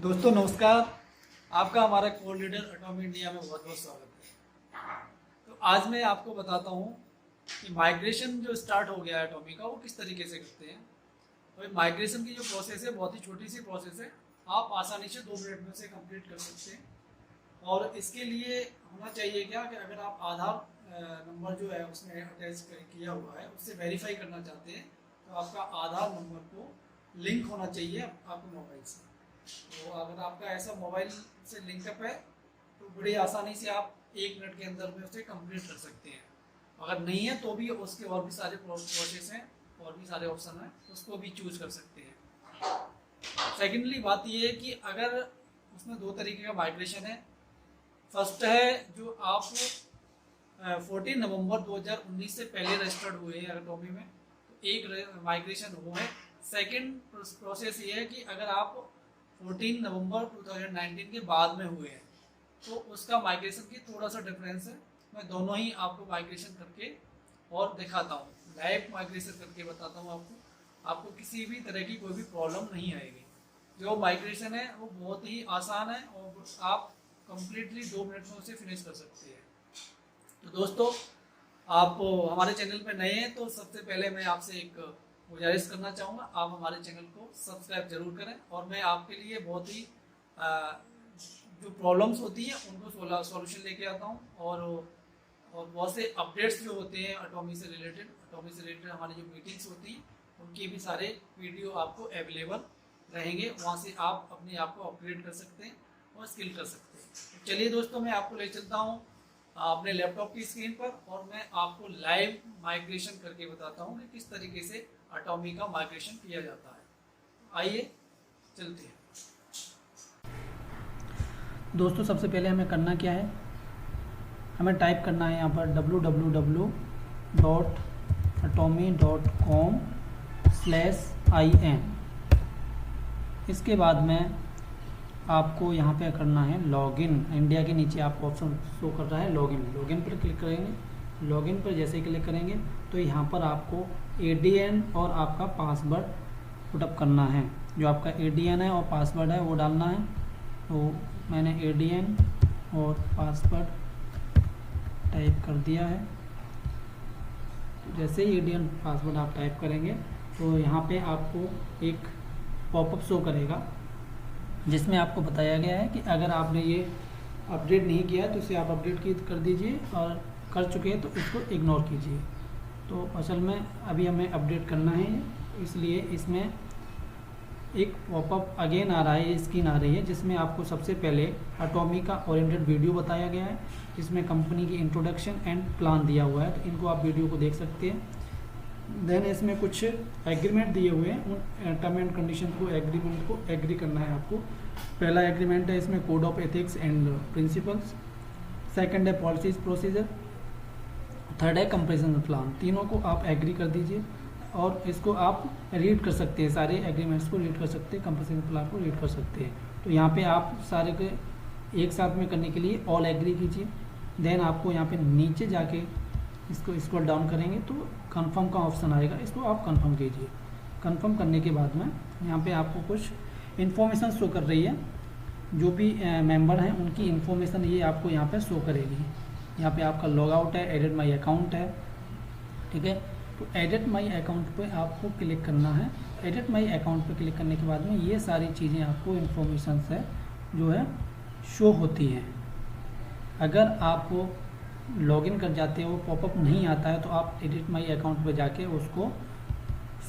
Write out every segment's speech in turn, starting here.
दोस्तों नमस्कार। आपका हमारा कोर लीडर एटॉमी इंडिया में बहुत बहुत स्वागत है। तो आज मैं आपको बताता हूँ कि माइग्रेशन जो स्टार्ट हो गया है एटॉमी का, वो किस तरीके से करते हैं। तो माइग्रेशन की जो प्रोसेस है बहुत ही छोटी सी प्रोसेस है, आप आसानी से 2 मिनट में से कंप्लीट कर सकते हैं। और इसके लिए होना चाहिए क्या कि अगर आप आधार नंबर जो है उसमें अटैच किया हुआ है उससे वेरीफाई करना चाहते हैं तो आपका आधार नंबर को लिंक होना चाहिए आपके मोबाइल से। तो अगर आपका ऐसा मोबाइल से लिंकअप है तो बड़ी आसानी से आप 1 मिनट के अंदर में उसे कंप्लीट कर सकते हैं। अगर नहीं है तो भी उसके और भी सारे प्रोसेस हैं और भी सारे ऑप्शन हैं, उसको भी चूज कर सकते हैं। सेकेंडली बात ये है कि अगर उसमें 2 तरीके का माइग्रेशन है। फर्स्ट है जो आप 14 नवंबर 2019 से पहले रजिस्टर्ड हुए हैं एटॉमी में, तो एक माइग्रेशन वो है। सेकेंड प्रोसेस ये है कि अगर आप 14 नवंबर 2019 के बाद में हुए हैं तो उसका माइग्रेशन की थोड़ा सा डिफरेंस है। मैं दोनों ही आपको माइग्रेशन करके और दिखाता हूँ, लाइव माइग्रेशन करके बताता हूँ आपको किसी भी तरह की कोई भी प्रॉब्लम नहीं आएगी। जो माइग्रेशन है वो बहुत ही आसान है और आप कंप्लीटली 2 मिनट में उसे फिनिश कर सकते हैं। तो दोस्तों आप हमारे चैनल पे नए हैं तो सबसे पहले मैं आपसे एक गुजारिश करना चाहूँगा, आप हमारे चैनल को सब्सक्राइब जरूर करें। और मैं आपके लिए बहुत ही जो प्रॉब्लम्स होती हैं उनको सॉल्यूशन लेके आता हूँ। और बहुत से अपडेट्स जो होते हैं एटॉमी से रिलेटेड हमारी जो मीटिंग्स होती हैं उनके भी सारे वीडियो आपको अवेलेबल रहेंगे। वहाँ से आप अपने आप को अपग्रेड कर सकते हैं और स्किल कर सकते हैं। तो चलिए दोस्तों, मैं आपको ले चलता हूँ अपने लैपटॉप की स्क्रीन पर और मैं आपको लाइव माइग्रेशन करके बताता हूँ कि किस तरीके से एटॉमी का माइग्रेशन किया जाता है। आइए चलते हैं। दोस्तों सबसे पहले हमें करना क्या है, हमें टाइप करना है यहाँ पर www.atomy.com/in। इसके बाद में आपको यहाँ पे करना है लॉगिन। इंडिया के नीचे आपको ऑप्शन शो कर रहा है लॉगिन पर क्लिक करेंगे। लॉगिन पर जैसे ही क्लिक करेंगे तो यहाँ पर आपको ADN और आपका पासवर्ड पुटअप करना है। जो आपका ADN है और पासवर्ड है वो डालना है। तो मैंने ADN और पासवर्ड टाइप कर दिया है। तो जैसे ही ADN पासवर्ड आप टाइप करेंगे तो यहाँ पे आपको एक पॉपअप शो करेगा जिसमें आपको बताया गया है कि अगर आपने ये अपडेट नहीं किया तो इसे आप अपडेट कर दीजिए और कर चुके हैं तो इसको इग्नोर कीजिए। तो असल में अभी हमें अपडेट करना है, इसलिए इसमें एक पॉपअप अगेन आ रहा है, स्क्रीन आ रही है जिसमें आपको सबसे पहले एटॉमी का ओरिएंटेड वीडियो बताया गया है जिसमें कंपनी की इंट्रोडक्शन एंड प्लान दिया हुआ है। तो इनको आप वीडियो को देख सकते हैं। देन इसमें कुछ एग्रीमेंट दिए हुए हैं, उन टर्म एंड कंडीशन को एग्रीमेंट को एग्री करना है आपको। पहला एग्रीमेंट है इसमें code of ethics and principles, second है पॉलिसीज प्रोसीजर, थर्ड है कंप्रेशन प्लान। तीनों को आप एग्री कर दीजिए और इसको आप रीड कर सकते हैं, सारे एग्रीमेंट्स को रीड कर सकते हैं, कंप्रेशन प्लान को रीड कर सकते हैं। तो यहाँ पे आप सारे के एक साथ में करने के लिए ऑल एग्री कीजिए। देन आपको यहाँ पे नीचे जाके इसको स्क्रॉल डाउन करेंगे तो कंफर्म का ऑप्शन आएगा, इसको आप कंफर्म कीजिए। कंफर्म करने के बाद में यहाँ पे आपको कुछ इन्फॉर्मेशन शो कर रही है, जो भी मेंबर हैं उनकी इन्फॉर्मेशन ये आपको यहाँ पे शो करेगी। यहाँ पे आपका लॉग आउट है, एडिट माई अकाउंट है, ठीक है। तो एडिट माई अकाउंट पे आपको क्लिक करना है। एडिट माई अकाउंट पे क्लिक करने के बाद में ये सारी चीज़ें आपको इन्फॉर्मेशन है जो है शो होती हैं। अगर आप लॉगिन कर जाते हो, पॉपअप नहीं आता है तो आप एडिट माई अकाउंट पे जाके उसको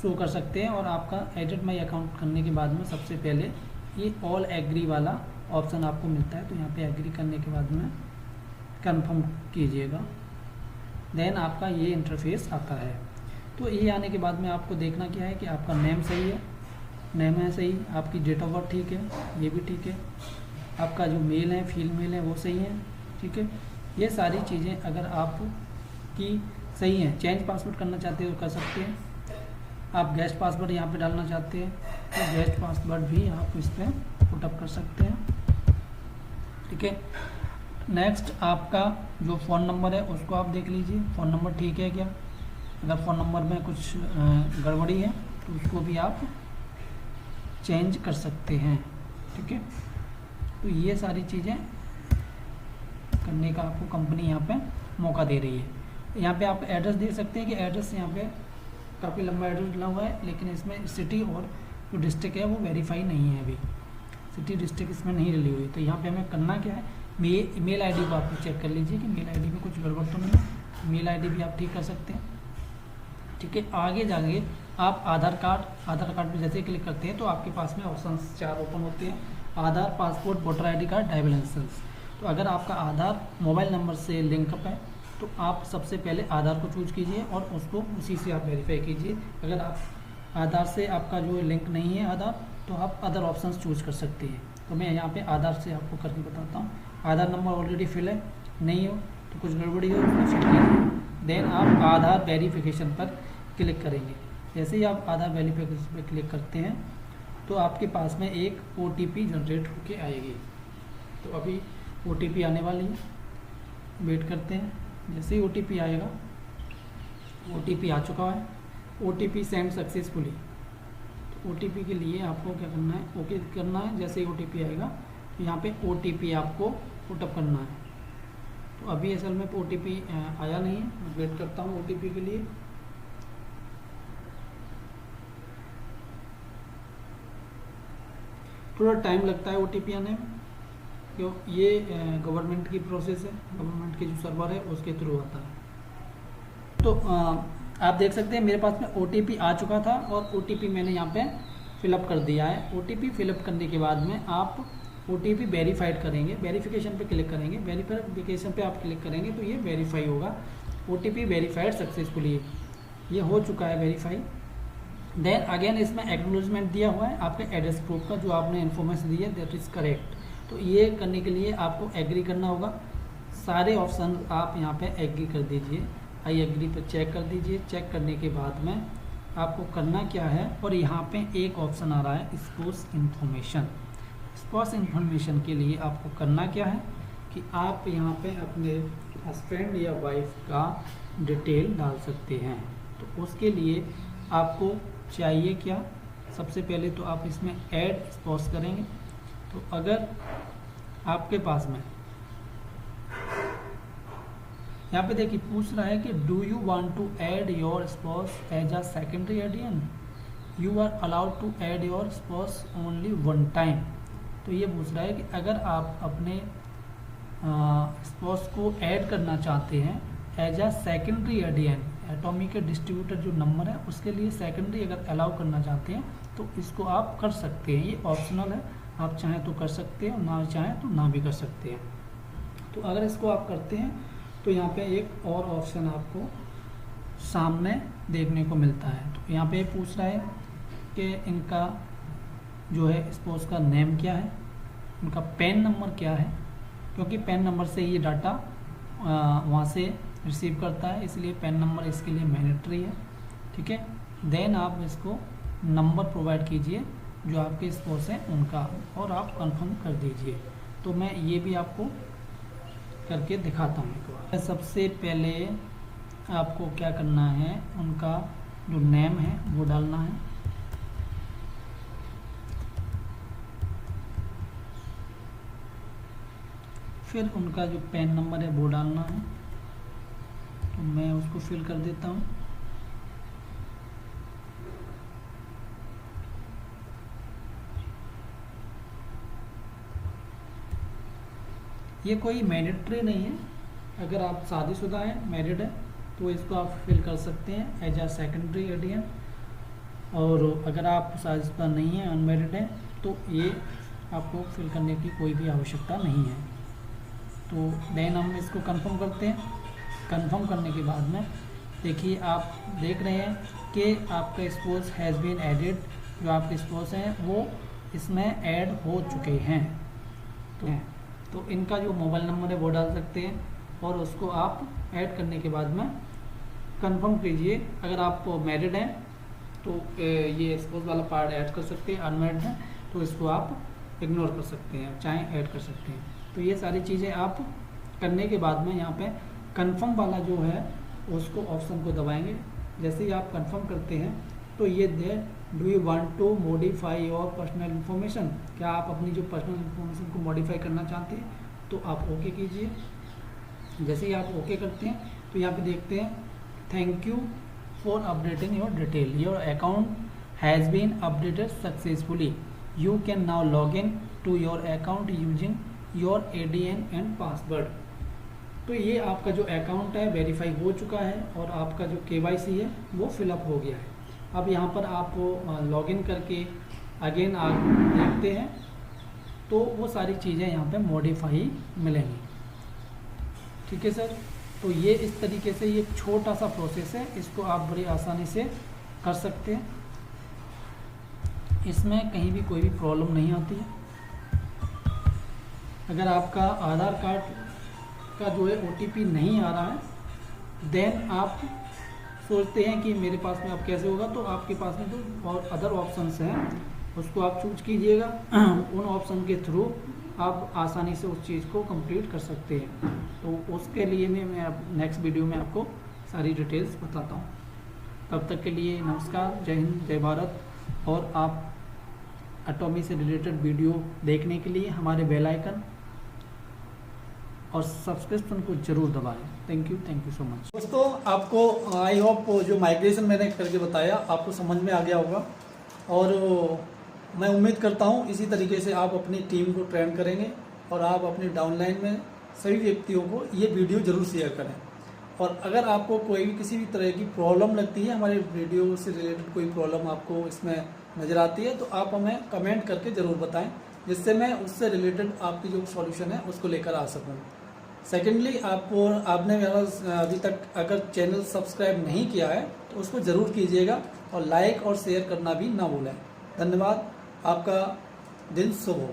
शो कर सकते हैं। और आपका एडिट माई अकाउंट करने के बाद में सबसे पहले ये ऑल एग्री वाला ऑप्शन आपको मिलता है। तो यहाँ पे एग्री करने के बाद में कंफर्म कीजिएगा। देन आपका ये इंटरफेस आता है। तो ये आने के बाद में आपको देखना क्या है कि आपका नेम सही है, नेम है सही, आपकी डेट ऑफ बर्थ ठीक है, ये भी ठीक है, आपका जो मेल है फीमेल है वो सही है, ठीक है। ये सारी चीज़ें अगर आप की सही हैं, चेंज पासवर्ड करना चाहते हो कर सकते हैं। आप गेस्ट पासवर्ड यहाँ पे डालना चाहते हैं तो गेस्ट पासवर्ड भी आप इस पर पुटअप कर सकते हैं, ठीक है। नेक्स्ट आपका जो फ़ोन नंबर है उसको आप देख लीजिए, फ़ोन नंबर ठीक है क्या। अगर फ़ोन नंबर में कुछ गड़बड़ी है तो उसको भी आप चेंज कर सकते हैं, ठीक है। तो ये सारी चीज़ें करने का आपको कंपनी यहाँ पे मौका दे रही है। यहाँ पे आप एड्रेस दे सकते हैं कि एड्रेस यहाँ पे काफ़ी लंबा एड्रेस डला हुआ है, लेकिन इसमें सिटी और जो डिस्ट्रिक्ट है वो वेरीफाई नहीं है, अभी सिटी डिस्ट्रिक्ट इसमें नहीं डली हुई। तो यहाँ पे हमें करना क्या है, मेल आईडी को आप चेक कर लीजिए कि मेल आईडी में कुछ गड़बड़ तो नहीं है। मेल आईडी भी आप ठीक कर सकते हैं, ठीक है। आगे जाके आप आधार कार्ड पे जैसे क्लिक करते हैं तो आपके पास में ऑप्शन 4 ओपन होते हैं, Aadhaar, passport, voter ID card, driving licence. तो अगर आपका आधार मोबाइल नंबर से लिंकअप है तो आप सबसे पहले आधार को चूज कीजिए और उसको उसी से आप वेरीफाई कीजिए। अगर आप आधार से आपका जो लिंक नहीं है आधार, तो आप अदर ऑप्शंस चूज कर सकते हैं। तो मैं यहाँ पे आधार से आपको करके बताता हूँ। आधार नंबर ऑलरेडी फिल है, नहीं हो तो कुछ गड़बड़ी हो तो फिल कीजिए। देन आप आधार वेरिफिकेशन पर क्लिक करेंगे। जैसे ही आप आधार वेरिफिकेशन पर क्लिक करते हैं तो आपके पास में एक OTP जनरेट होके आएगी। तो अभी OTP आने वाली है, वेट करते हैं। जैसे ही OTP आएगा, OTP आ चुका है, OTP सेंड सक्सेसफुली। तो OTP के लिए आपको क्या करना है, ओके करना है। जैसे ही OTP आएगा तो यहाँ पे OTP आपको पुटअप करना है। तो अभी असल में OTP आया नहीं है, मैं वेट करता हूँ OTP के लिए। थोड़ा टाइम लगता है OTP आने में, क्यों, ये गवर्नमेंट की प्रोसेस है, गवर्नमेंट के जो सर्वर है उसके थ्रू आता है। तो आप देख सकते हैं मेरे पास में OTP आ चुका था और OTP मैंने यहाँ पे फिलअप कर दिया है। OTP फिलअप करने के बाद में आप OTP वेरीफाइड करेंगे, वेरिफिकेशन पे क्लिक करेंगे। वेरिफिकेशन पे आप क्लिक करेंगे तो ये वेरीफाई होगा, OTP वेरीफाइड सक्सेसफुली, ये हो चुका है वेरीफाई। देन अगेन इसमें एक्नॉलेजमेंट दिया हुआ है आपके एड्रेस प्रूफ का, जो आपने इन्फॉर्मेशन दी है दैट इज़ करेक्ट। तो ये करने के लिए आपको एग्री करना होगा। सारे ऑप्शन आप यहाँ पे एग्री कर दीजिए, आई एग्री पर चेक कर दीजिए। चेक करने के बाद में आपको करना क्या है, और यहाँ पे एक ऑप्शन आ रहा है स्पोर्ट्स इन्फॉर्मेशन। स्पोर्ट्स इन्फॉर्मेशन के लिए आपको करना क्या है कि आप यहाँ पे अपने हस्बैंड या वाइफ का डिटेल डाल सकते हैं। तो उसके लिए आपको चाहिए क्या, सबसे पहले तो आप इसमें ऐड स्पोर्ट्स करेंगे। तो अगर आपके पास में यहाँ पे देखिए पूछ रहा है कि do you want to add your sports as a secondary addition, you are allowed to add your sports only one time. तो ये पूछ रहा है कि अगर आप अपने स्पोर्ट्स को ऐड करना चाहते हैं एज अ सेकेंडरी एडियन, एटॉमिक के डिस्ट्रीब्यूटर जो नंबर है उसके लिए सेकेंडरी अगर अलाउ करना चाहते हैं तो इसको आप कर सकते हैं। ये ऑप्शनल है, आप चाहें तो कर सकते हैं, ना चाहें तो ना भी कर सकते हैं। तो अगर इसको आप करते हैं तो यहाँ पे एक और ऑप्शन आपको सामने देखने को मिलता है। तो यहाँ पे पूछ रहा है कि इनका जो है स्पोर्ट्स का नेम क्या है, उनका पैन नंबर क्या है, क्योंकि पैन नंबर से ये डाटा वहाँ से रिसीव करता है, इसलिए पैन नंबर इसके लिए मैंडेटरी है, ठीक है। देन आप इसको नंबर प्रोवाइड कीजिए जो आपके स्पोर्ट्स हैं उनका, और आप कंफर्म कर दीजिए। तो मैं ये भी आपको करके दिखाता हूँ एक बार। सबसे पहले आपको क्या करना है, उनका जो नेम है वो डालना है। फिर उनका जो पैन नंबर है वो डालना है। तो मैं उसको फिल कर देता हूँ। ये कोई मैंडेटरी नहीं है, अगर आप शादीशुदा हैं, मैरिड है, तो इसको आप फिल कर सकते हैं एज अ सेकेंडरी एडियन। और अगर आप शादीशुदा नहीं हैं, अनमैरिड हैं, तो ये आपको फिल करने की कोई भी आवश्यकता नहीं है। तो देन हम इसको कंफर्म करते हैं। कंफर्म करने के बाद में देखिए आप देख रहे हैं कि आपका स्पोर्ट्स हैज़ बीन एडेड, जो आपके स्पोर्ट्स हैं वो इसमें ऐड हो चुके हैं। तो इनका जो मोबाइल नंबर है वो डाल सकते हैं, और उसको आप ऐड करने के बाद में कंफर्म कीजिए। अगर आप मैरिड हैं तो ये स्पोर्ट्स वाला पार्ट ऐड कर सकते हैं, अनमैरिड हैं तो इसको आप इग्नोर कर सकते हैं, चाहे ऐड कर सकते हैं। तो ये सारी चीज़ें आप करने के बाद में यहाँ पे कंफर्म वाला जो है उसको ऑप्शन को दबाएंगे। जैसे ही आप कंफर्म करते हैं तो ये do you want to modify your personal information, क्या आप अपनी जो पर्सनल इन्फॉर्मेशन को मॉडिफाई करना चाहते हैं, तो आप ओके कीजिए। जैसे ही आप ओके करते हैं तो यहाँ पे देखते हैं thank you for updating your detail, your account has been updated successfully, you can now log in to your account using your ADN and password. तो ये आपका जो अकाउंट है वेरीफाई हो चुका है और आपका जो KYC है वो फिलअप हो गया है। अब यहाँ पर आप लॉगिन करके अगेन आप देखते हैं तो वो सारी चीज़ें यहाँ पे मॉडिफाई मिलेंगी। ठीक है सर, तो ये इस तरीके से ये छोटा सा प्रोसेस है, इसको आप बड़ी आसानी से कर सकते हैं, इसमें कहीं भी कोई भी प्रॉब्लम नहीं आती है। अगर आपका आधार कार्ड का जो है OTP नहीं आ रहा है देन आप सोचते हैं कि मेरे पास में अब कैसे होगा, तो आपके पास में जो और अदर ऑप्शंस हैं उसको आप चूज कीजिएगा। उन ऑप्शन के थ्रू आप आसानी से उस चीज़ को कंप्लीट कर सकते हैं। तो उसके लिए मैं अब नेक्स्ट वीडियो में आपको सारी डिटेल्स बताता हूँ। तब तक के लिए नमस्कार, जय हिंद, जय भारत। और आप एटॉमी से रिलेटेड वीडियो देखने के लिए हमारे बेल आइकन और सब्सक्रिप्शन को जरूर दबाएं। Thank you so much. दोस्तों, आपको आई होप जो माइग्रेशन मैंने करके बताया आपको समझ में आ गया होगा, और मैं उम्मीद करता हूँ इसी तरीके से आप अपनी टीम को ट्रेन करेंगे और आप अपनी डाउनलाइन में सभी व्यक्तियों को ये वीडियो ज़रूर शेयर करें। और अगर आपको कोई भी किसी भी तरह की प्रॉब्लम लगती है, हमारे वीडियो से रिलेटेड कोई प्रॉब्लम आपको इसमें नज़र आती है, तो आप हमें कमेंट करके ज़रूर बताएं, जिससे मैं उससे रिलेटेड आपकी जो सॉल्यूशन है उसको लेकर आ सकूँ। सेकेंडली, आपने मेरा अभी तक अगर चैनल सब्सक्राइब नहीं किया है तो उसको ज़रूर कीजिएगा और लाइक और शेयर करना भी ना भूलें। धन्यवाद, आपका दिन शुभ हो।